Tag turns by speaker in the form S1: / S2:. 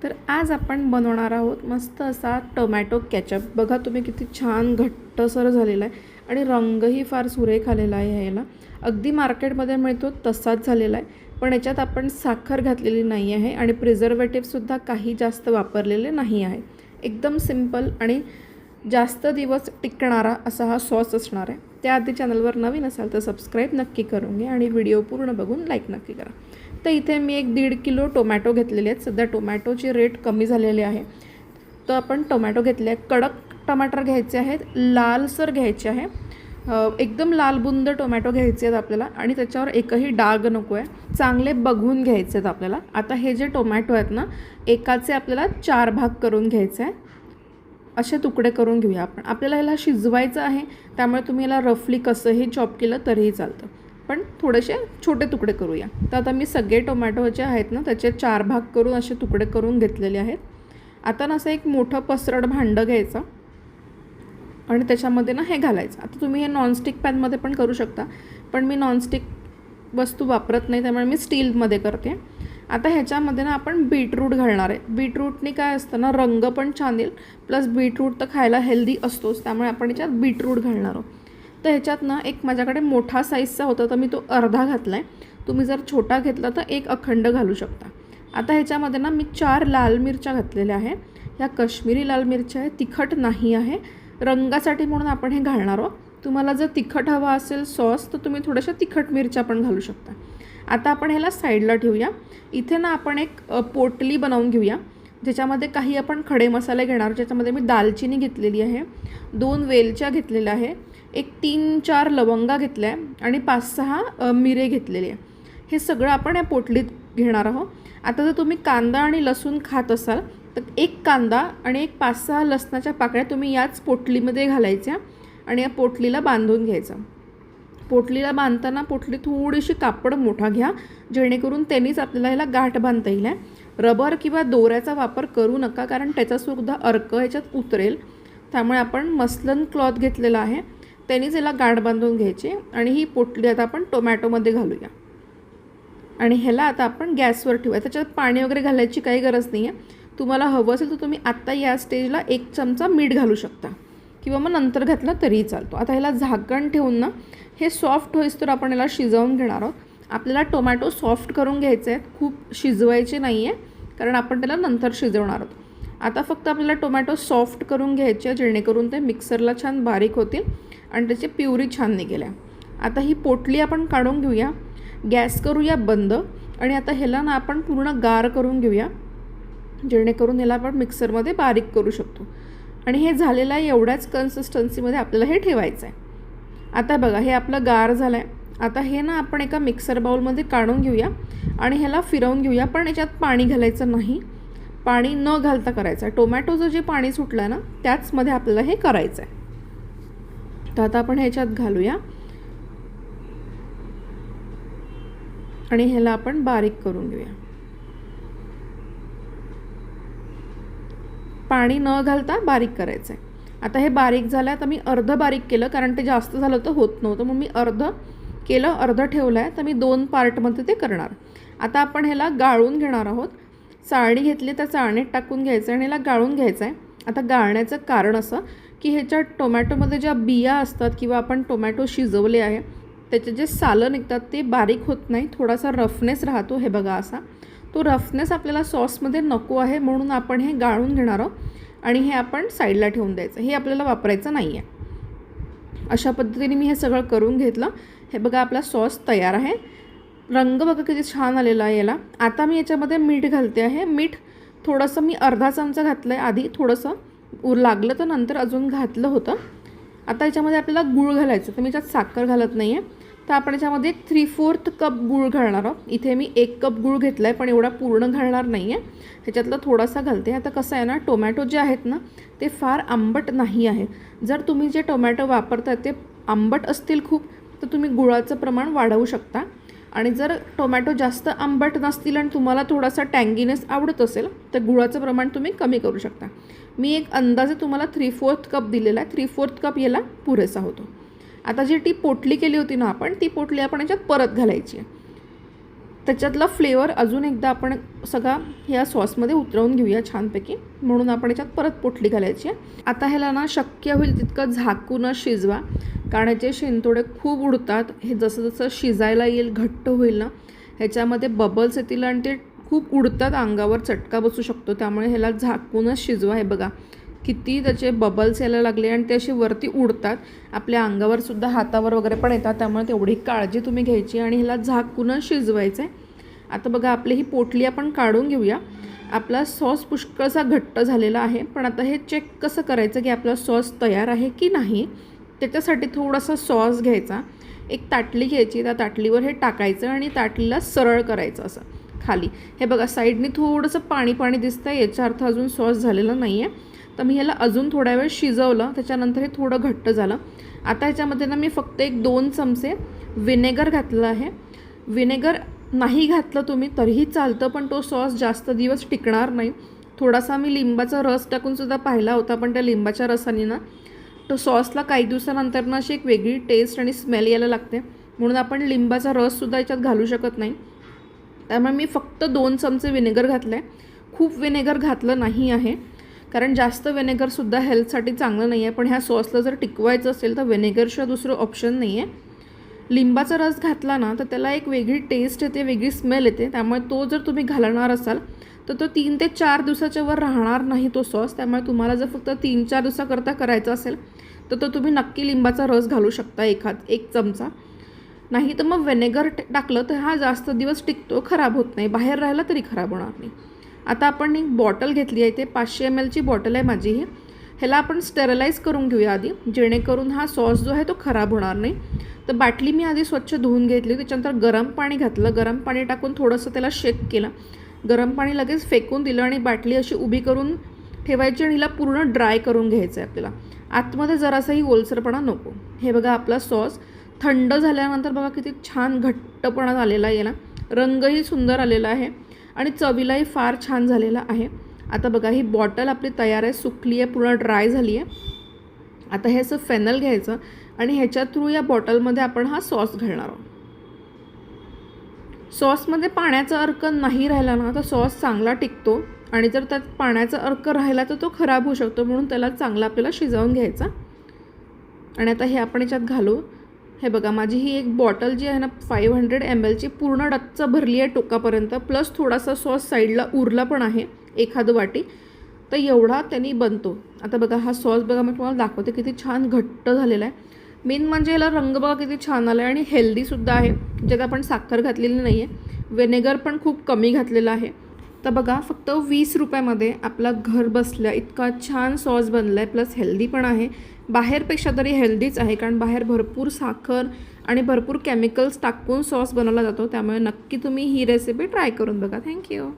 S1: तर आज आपण बनवणार आहोत मस्त असा टोमॅटो केचप. बघा तुम्ही किती छान घट्टसर झालेला आहे आणि रंगही फार सुरेख आलेला आहे. ह्याला अगदी मार्केटमध्ये मिळतो तसाच झालेला आहे, पण याच्यात आपण साखर घातलेली नाही आहे आणि प्रिझर्वेटिव्हसुद्धा काही जास्त वापरलेले नाही आहे. एकदम सिंपल आणि जास्त दिवस टिकणारा असा हा सॉस असणार आहे. त्याआधी चॅनलवर नवीन असाल तर सबस्क्राईब नक्की करून घ्या आणि व्हिडिओ पूर्ण बघून लाईक नक्की करा. तर इथे मी 1-1.5 किलो टोमॅटो घेतलेले आहेत. सध्या टोमॅटोची रेट कमी झालेली आहे, तर आपण टोमॅटो घेतले आहेत. कडक टमाटर घ्यायचे आहेत, लालसर घ्यायचे आहे, एकदम लालबुंद टोमॅटो घ्यायचे आहेत आपल्याला आणि त्याच्यावर एकही डाग नको आहे. चांगले बघून घ्यायचे आहेत आपल्याला. आता हे जे टोमॅटो आहेत ना, एकाचे आपल्याला 4 भाग करून घ्यायचे आहे. असे तुकडे करून घेऊया आपण. आपल्याला ह्याला शिजवायचं आहे, त्यामुळे तुम्ही याला रफली कसंही चॉप केलं तरीही चालतं, पण थोडेसे छोटे तुकडे करूया. तर आता मी सगळे टोमॅटो जे आहेत ना त्याचे 4 भाग करून असे तुकडे करून घेतलेले आहेत. आता ना असं एक मोठं पसरट भांडं घ्यायचं आणि त्याच्यामध्ये ना हे घालायचं. आता तुम्ही हे नॉनस्टिक पॅनमध्ये पण करू शकता, पण मी नॉनस्टिक वस्तू वापरत नाही, त्यामुळे मी स्टीलमध्ये करते. आता ह्याच्यामध्ये ना आपण बीटरूट घालणार आहे. बीटरूटने काय असतं ना, रंग पण छान येईल, प्लस बीटरूट तर खायला हेल्दी असतोच, त्यामुळे आपण याच्यात बीटरूट घालणार आहोत. तर ह्याच्यात ना एक माझ्याकडे मोठा साईजचा होता, तर मी तो अर्धा घातला आहे. तुम्ही जर छोटा घेतला तर एक अखंड घालू शकता. आता ह्याच्यामध्ये ना मी 4 लाल मिरच्या घातलेल्या आहे. ह्या काश्मीरी लाल मिरच्या आहे, तिखट नाही आहे, रंगासाठी म्हणून आपण हे घालणार आहोत. तुम्हाला जर तिखट हवा असेल सॉस तर तुम्ही थोड्याशा तिखट मिरच्या पण घालू शकता. आता आपण ह्याला साईडला ठेवूया. इथे ना आपण एक पोटली बनवून घेऊया, ज्याच्यामध्ये काही आपण खडे मसाले घेणार. ज्याच्यामध्ये मी दालचिनी घेतलेली आहे, 2 वेलच्या घेतलेल्या आहे, एक 3-4 लवंगा घेतल्या आहे आणि 5-6 मिरे घेतलेले आहे. हे सगळं आपण या पोटलीत घेणार आहोत. आता जर तुम्ही कांदा आणि लसूण खात असाल तर एक कांदा आणि एक 5-6 लसणाच्या पाकळ्या तुम्ही याच पोटलीमध्ये घालायच्या आणि या पोटलीला बांधून घ्यायचं. पोटलीला बांधताना पोटली थोडीशी कापड मोठा घ्या, जेणेकरून त्यांनीच आपल्याला ह्याला गाठ बांधता येईल. रबर किंवा दोऱ्याचा वापर करू नका, कारण त्याचासुद्धा अर्क ह्याच्यात उतरेल. त्यामुळे आपण मस्लन क्लॉथ घेतलेला आहे, त्यांनीच याला गाठ बांधून घ्यायची आणि ही पोटली आता आपण टोमॅटोमध्ये घालूया आणि ह्याला आता आपण गॅसवर ठेवूया. त्याच्यात पाणी वगैरे घालायची काही गरज नाही आहे. तुम्हाला हवं असेल तर तुम्ही आत्ता या स्टेजला 1 चमचा मीठ घालू शकता किंवा मग नंतर घातलं तरीही चालतो. आता ह्याला झाकण ठेवून ना हे सॉफ्ट होईस तर आपण याला शिजवून घेणार आहोत. आपल्याला टोमॅटो सॉफ्ट करून घ्यायचे आहेत, खूप शिजवायचे नाही आहे, कारण आपण त्याला नंतर शिजवणार आहोत. आता फक्त आपल्याला टोमॅटो सॉफ्ट करून घ्यायचे, जेणेकरून ते मिक्सरला छान बारीक होतील आणि त्याची प्युरी छान निघेल. आता ही पोटली आपण काढून घेऊया, गॅस करूया बंद आणि आता ह्याला ना आपण पूर्ण गार करून घेऊया, जेणेकरून ह्याला आपण मिक्सरमध्ये बारीक करू शकतो. आणि हे झालेलं आहे, एवढ्याच कन्सिस्टन्सीमध्ये आपल्याला हे ठेवायचं आहे. आता बघा हे आपलं गार झालं आहे. आता हे ना आपण एका मिक्सर बाउलमध्ये काढून घेऊया आणि ह्याला फिरवून घेऊया, पण याच्यात पाणी घालायचं नाही, पाणी न घालता करायचं आहे. टोमॅटोचं जे पाणी सुटलं आहे ना त्याचमध्ये आपल्याला हे करायचं आहे. तर आता आपण ह्याच्यात घालूया आणि ह्याला आपण बारीक करून घेऊया. पाणी न घालता बारीक करायचं आहे. आता हे बारीक झालं आहे, तर मी अर्ध बारीक केलं, कारण ते जास्त झालं तर होत नव्हतं, मग मी अर्ध केलं, अर्ध ठेवलं आहे. तर मी 2 पार्टमध्ये ते करणार. आता आपण ह्याला गाळून घेणार आहोत. चाळणी घेतली तर चाळणीत टाकून घ्यायचं आणि ह्याला गाळून घ्यायचं आहे. आता गाळण्याचं कारण असं की ह्याच्या टोमॅटोमध्ये ज्या बिया असतात किंवा आपण टोमॅटो शिजवले आहे त्याचे जे सालं निघतात ते बारीक होत नाही, थोडासा रफनेस राहतो. हे बघा असा तो रफनेस आपल्याला सॉसमध्ये नको आहे, म्हणून आपण हे गाळून घेणार आहोत आणि हे आपण साईडला ठेवून द्यायचं. हे आपल्याला वापरायचं नाही आहे. अशा पद्धतीने मी हे सगळं करून घेतलं. हे बघा आपला सॉस तयार आहे. रंग बघा किती छान आलेला आहे याला. आता मी याच्यामध्ये मीठ घालते आहे. मीठ थोडंसं मी अर्धा चमचा घातलं आहे आधी, थोडंसं लागलं तर नंतर अजून घातलं होतं. आता याच्यामध्ये आपल्याला गूळ घालायचं, तर मी याच्यात साखर घालत नाही आहे. तर आपण याच्यामध्ये 3/4 कप गूळ घालणार आहोत. इथे मी 1 कप गूळ घेतला आहे, पण एवढा पूर्ण घालणार नाही आहे, ह्याच्यातला थोडासा घालते. आता कसं आहे ना, टोमॅटो जे आहेत ना ते फार आंबट नाही आहे. जर तुम्ही जे टोमॅटो वापरता ते आंबट असतील खूप, तर तुम्ही गुळाचं प्रमाण वाढवू शकता. आणि जर टोमॅटो जास्त आंबट नसतील आणि तुम्हाला थोडासा टँगीनेस आवडत असेल तर गुळाचं प्रमाण तुम्ही कमी करू शकता. मी एक अंदाजे तुम्हाला 3/4 कप दिलेला आहे. 3/4 कप याला पुरेसा होतो. आता जी ती पोटली केली होती ना आपण, ती पोटली आपण याच्यात परत घालायची आहे. त्याच्यातला फ्लेवर अजून एकदा आपण सगळा ह्या सॉसमध्ये उतरवून घेऊया छानपैकी. म्हणून आपण याच्यात परत पोटली घालायची आहे. आता ह्याला ना शक्य होईल तितकं झाकूनच शिजवा, कारण याचे शेंतोडे खूप उडतात. हे जसं जसं शिजायला येईल, घट्ट होईल ना, ह्याच्यामध्ये बबल्स येतील आणि ते खूप उडतात, अंगावर चटका बसू शकतो. त्यामुळे ह्याला झाकूनच शिजवा. हे बघा किती त्याचे बबल्स यायला लागले आणि ते असे वरती उडतात, आपल्या अंगावर सुद्धा, हातावर वगैरे पण येतात. त्यामुळे तेवढी काळजी तुम्ही घ्यायची आणि ह्याला झाकूनच शिजवायचं आहे. आता बघा आपली ही पोटली आपण काढून घेऊया. आपला सॉस पुष्कळसा घट्ट झालेला आहे, पण आता हे चेक कसं करायचं की आपला सॉस तयार आहे की नाही. त्याच्यासाठी थोडासा सॉस घ्यायचा, एक ताटली घ्यायची, त्या ताटलीवर हे टाकायचं आणि ताटलीला सरळ करायचं असं खाली. हे बघा साईडनी थोडंसं पाणी पाणी दिसतं, याचा अर्थ अजून सॉस झालेला नाही आहे. तर मी ह्याला अजून थोड्या वेळ शिजवलं, त्याच्यानंतर हे थोडं घट्ट झालं. आता ह्याच्यामध्ये ना मी फक्त 1-2 चमचे विनेगर घातलं आहे. विनेगर नाही घातलं तुम्ही तरीही चालतं, पण तो सॉस जास्त दिवस टिकणार नाही. थोडासा मी लिंबाचा रस टाकूनसुद्धा पाहिला होता, पण त्या लिंबाच्या रसाने ना तो सॉसला काही दिवसानंतर ना अशी एक वेगळी टेस्ट आणि स्मेल यायला लागते. म्हणून आपण लिंबाचा रससुद्धा याच्यात घालू शकत नाही. त्यामुळे मी फक्त 2 चमचे विनेगर घातलं आहे. खूप विनेगर घातलं नाही आहे, कारण जास्त विनेगरसुद्धा हेल्थसाठी चांगलं नाही आहे. पण ह्या सॉसला जर टिकवायचं असेल तर विनेगरशिवाय दुसरं ऑप्शन नाही आहे. लिंबाचा रस घातला ना तर त्याला एक वेगळी टेस्ट येते, वेगळी स्मेल येते. त्यामुळे तो जर तुम्ही घालणार असाल तर तो 3 ते 4 दिवसाच्या वर राहणार नाही तो सॉस. त्यामुळे तुम्हाला जर फक्त 3-4 दिवसाकरता करायचं असेल तर तो तुम्ही नक्की लिंबाचा रस घालू शकता, 1 चमचा. नाही तर मग व्हिनेगर टाकलं तर हा जास्त दिवस टिकतो, खराब होत नाही, बाहेर राहिला तरी खराब होणार नाही. आता आपण एक बॉटल घेतली आहे, ते 500 ml बॉटल आहे माझी ही. ह्याला आपण स्टेरलाइज करून घेऊया आधी, जेणेकरून हा सॉस जो आहे तो खराब होणार नाही. तर बाटली मी आधी स्वच्छ धुवून घेतली, त्याच्यानंतर गरम पाणी घातलं, गरम पाणी टाकून थोडंसं त्याला शेक केलं. गरम पाणी लगेच फेकून दिलं आणि बाटली अशी उभी करून ठेवायची आणि हिला पूर्ण ड्राय करून घ्यायचं आहे आपल्याला. आतमध्ये जरासाही ओलसरपणा नको. हे बघा आपला सॉस थंड झाल्यानंतर बघा किती छान घट्टपणा आलेला आहे, याला रंगही सुंदर आलेला आहे आणि चवीलाही फार छान झालेला आहे. आता बघा ही बॉटल आपली तयार आहे, सुकली आहे, पूर्ण ड्राय झाली आहे. आता हे असं फेनल घ्यायचं आणि ह्याच्या थ्रू या बॉटलमध्ये आपण हा सॉस घालणार आहोत. सॉसमध्ये पाण्याचा अर्क नाही राहिला ना तर सॉस चांगला टिकतो, आणि जर त्यात पाण्याचा अर्क राहिला तर तो खराब होऊ शकतो. म्हणून त्याला चांगला आपल्याला शिजवून घ्यायचा. आणि आता हे आपण याच्यात घालू. हे बघा माझी ही एक बॉटल जी आहे ना 500 ml पूर्ण डच्च भरली आहे टोकापर्यंत, प्लस थोडासा सॉस साईडला उरला पण आहे, एखादं वाटी. तर एवढा त्यांनी बनतो. आता बघा हा सॉस बघा मी तुम्हाला दाखवते किती छान घट्ट झालेला आहे. मेन म्हणजे याला रंग बघा किती छान आला आहे आणि हेल्दीसुद्धा आहे, ज्यात आपण साखर घातलेली नाही आहे, व्हिनेगर पण खूप कमी घातलेलं आहे. तर बघा फक्त 20 रुपयामध्ये आपला घर बसल्या इतका छान सॉस बनला आहे, प्लस हेल्दी पण आहे. बाहेरपेक्षा तरी हेल्दीच आहे, कारण बाहेर भरपूर साखर आणि भरपूर केमिकल्स टाकून सॉस बनवला जातो. त्यामुळे नक्की तुम्ही ही रेसिपी ट्राय करून बघा. थँक्यू.